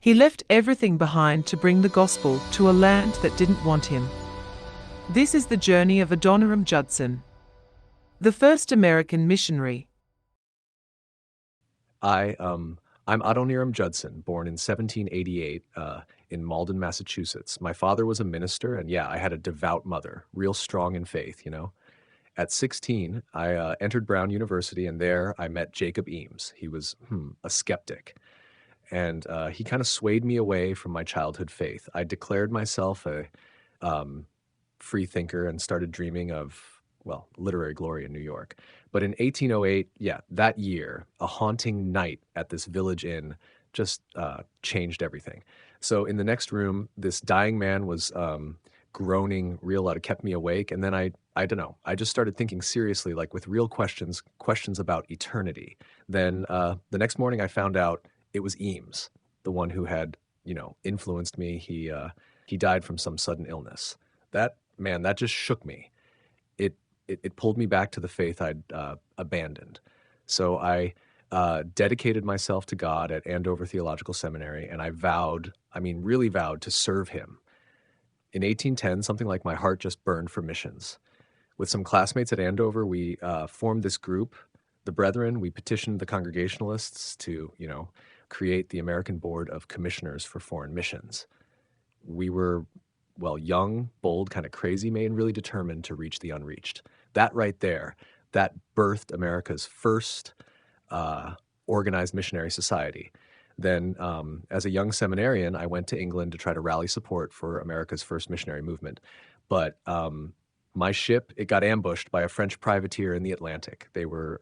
He left everything behind to bring the gospel to a land that didn't want him. This is the journey of Adoniram Judson, the first American missionary. I I'm Adoniram Judson, born in 1788 in Malden, Massachusetts. My father was a minister, and yeah, I had a devout mother, real strong in faith, you know. At 16, I entered Brown University, and there I met Jacob Eames. He was a skeptic, and he kind of swayed me away from my childhood faith. I declared myself a um, free thinker and started dreaming of, well, literary glory in New York. But in 1808, yeah, that year, a haunting night at this village inn just changed everything. So in the next room, this dying man was groaning real loud. It kept me awake. And then I don't know, I just started thinking seriously, like with real questions about eternity. Then the next morning, I found out it was Eames, the one who had, influenced me. He died from some sudden illness. That man, that just shook me. It pulled me back to the faith I'd abandoned. So I dedicated myself to God at Andover Theological Seminary, and I vowed, I mean, really vowed to serve Him. In 1810, something like my heart just burned for missions. With some classmates at Andover, we formed this group, the Brethren. We petitioned the Congregationalists to, create the American Board of Commissioners for Foreign Missions. We were, well, young, bold, kind of crazy, and really determined to reach the unreached. That right there, that birthed America's first organized missionary society. Then, as a young seminarian, I went to England to try to rally support for America's first missionary movement. But my ship, it got ambushed by a French privateer in the Atlantic. They were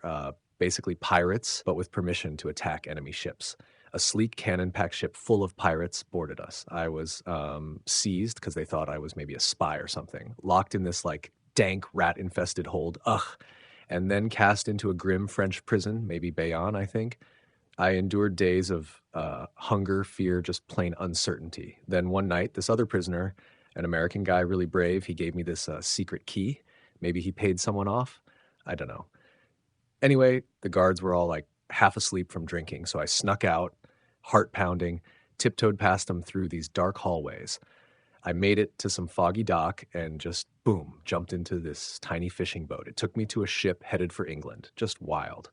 basically pirates, but with permission to attack enemy ships. A sleek cannon-packed ship full of pirates boarded us. I was seized because they thought I was maybe a spy or something, locked in this like dank rat-infested hold, and then cast into a grim French prison, maybe Bayonne, I think. I endured days of hunger, fear, just plain uncertainty. Then one night, this other prisoner, an American guy, really brave, he gave me this secret key. Maybe he paid someone off. I don't know. Anyway, the guards were all like half asleep from drinking, so I snuck out, heart pounding, tiptoed past them through these dark hallways. I made it to some foggy dock and just boom, jumped into this tiny fishing boat. It took me to a ship headed for England. Just wild.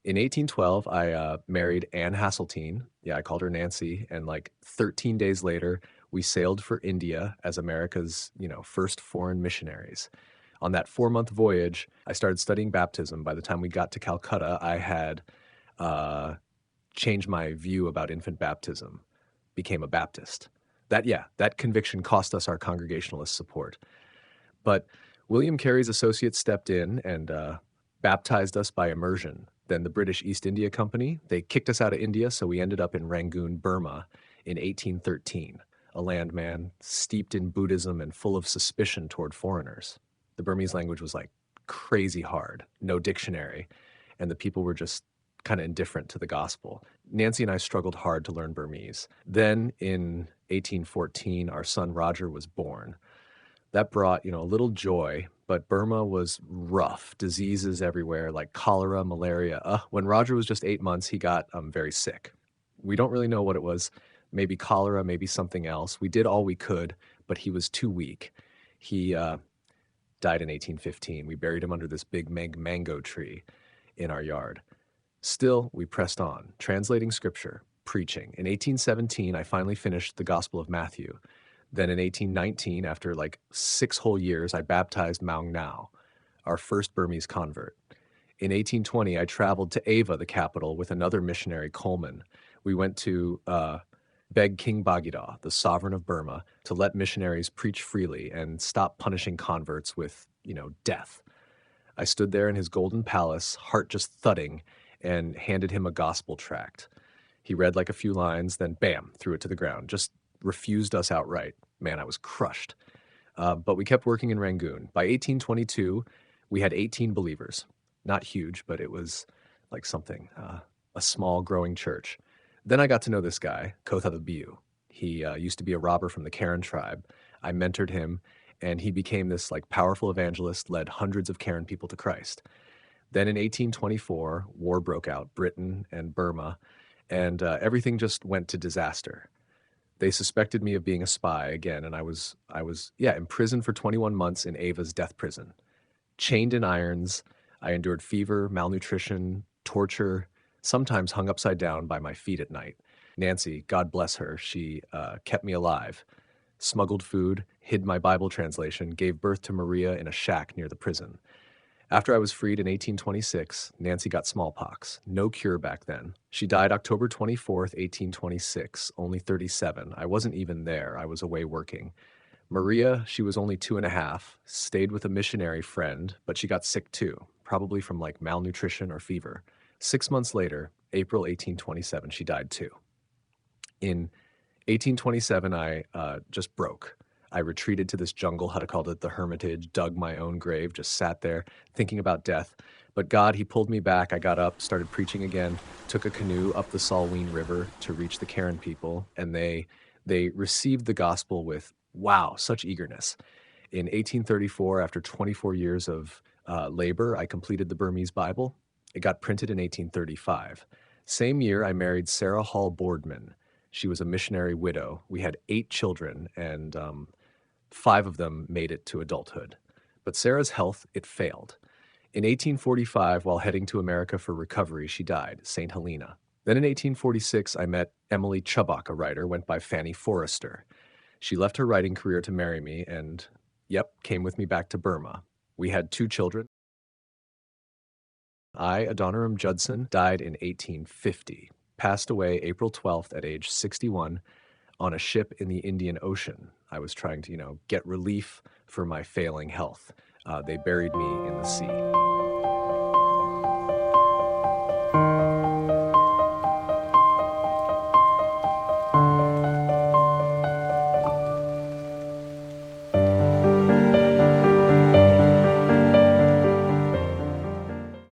In 1812, I married Anne Hasseltine. Yeah, I called her Nancy. And like 13 days later, we sailed for India as America's, first foreign missionaries. On that 4-month voyage, I started studying baptism. By the time we got to Calcutta, I had changed my view about infant baptism, became a Baptist. That conviction cost us our Congregationalist support. But William Carey's associates stepped in and baptized us by immersion. Then the British East India Company, they kicked us out of India, so we ended up in Rangoon, Burma in 1813, a land, man, steeped in Buddhism and full of suspicion toward foreigners. The Burmese language was like crazy hard, no dictionary, and the people were just kind of indifferent to the gospel. Nancy and I struggled hard to learn Burmese. Then in 1814, our son Roger was born. That brought, a little joy, but Burma was rough. Diseases everywhere, like cholera, malaria. When Roger was just 8 months, he got very sick. We don't really know what it was. Maybe cholera, maybe something else. We did all we could, but he was too weak. He died in 1815. We buried him under this big mango tree in our yard. Still, we pressed on, translating scripture, preaching. In 1817, I finally finished the Gospel of Matthew. Then in 1819, after like 6 whole years, I baptized Maung Nao, our first Burmese convert. In 1820, I traveled to Ava, the capital, with another missionary, Coleman. We went to beg King Bagida, the sovereign of Burma, to let missionaries preach freely and stop punishing converts with, death. I stood there in his golden palace, heart just thudding, and handed him a gospel tract. He read like a few lines, then bam, threw it to the ground, just refused us outright. Man, I was crushed. But we kept working in Rangoon. By 1822, we had 18 believers. Not huge, but it was like something, a small growing church. Then I got to know this guy, Kotha the Biu. He used to be a robber from the Karen tribe. I mentored him, and he became this like powerful evangelist, led hundreds of Karen people to Christ. Then in 1824, war broke out, Britain and Burma, and everything just went to disaster. They suspected me of being a spy again, and I was imprisoned for 21 months in Ava's death prison, chained in irons. I endured fever, malnutrition, torture, sometimes hung upside down by my feet at night. Nancy, God bless her, she kept me alive, smuggled food, hid my Bible translation, gave birth to Maria in a shack near the prison. After I was freed in 1826, Nancy got smallpox. No cure back then. She died October 24th, 1826, only 37. I wasn't even there. I was away working. Maria, she was only 2.5, stayed with a missionary friend, but she got sick too, probably from like malnutrition or fever. 6 months later, April 1827, she died too. In 1827, I just broke. I retreated to this jungle, how to call it, the Hermitage, dug my own grave, just sat there thinking about death. But God, He pulled me back. I got up, started preaching again, took a canoe up the Salween River to reach the Karen people, and they received the gospel with, wow, such eagerness. In 1834, after 24 years of labor, I completed the Burmese Bible. It got printed in 1835. Same year, I married Sarah Hall Boardman. She was a missionary widow. We had 8 children, and 5 of them made it to adulthood. But Sarah's health, it failed. In 1845, while heading to America for recovery, she died, St. Helena. Then in 1846, I met Emily Chubbuck, a writer, went by Fanny Forrester. She left her writing career to marry me and, yep, came with me back to Burma. We had 2 children. I, Adoniram Judson, died in 1850, passed away April 12th at age 61 on a ship in the Indian Ocean. I was trying to, get relief for my failing health. They buried me in the sea.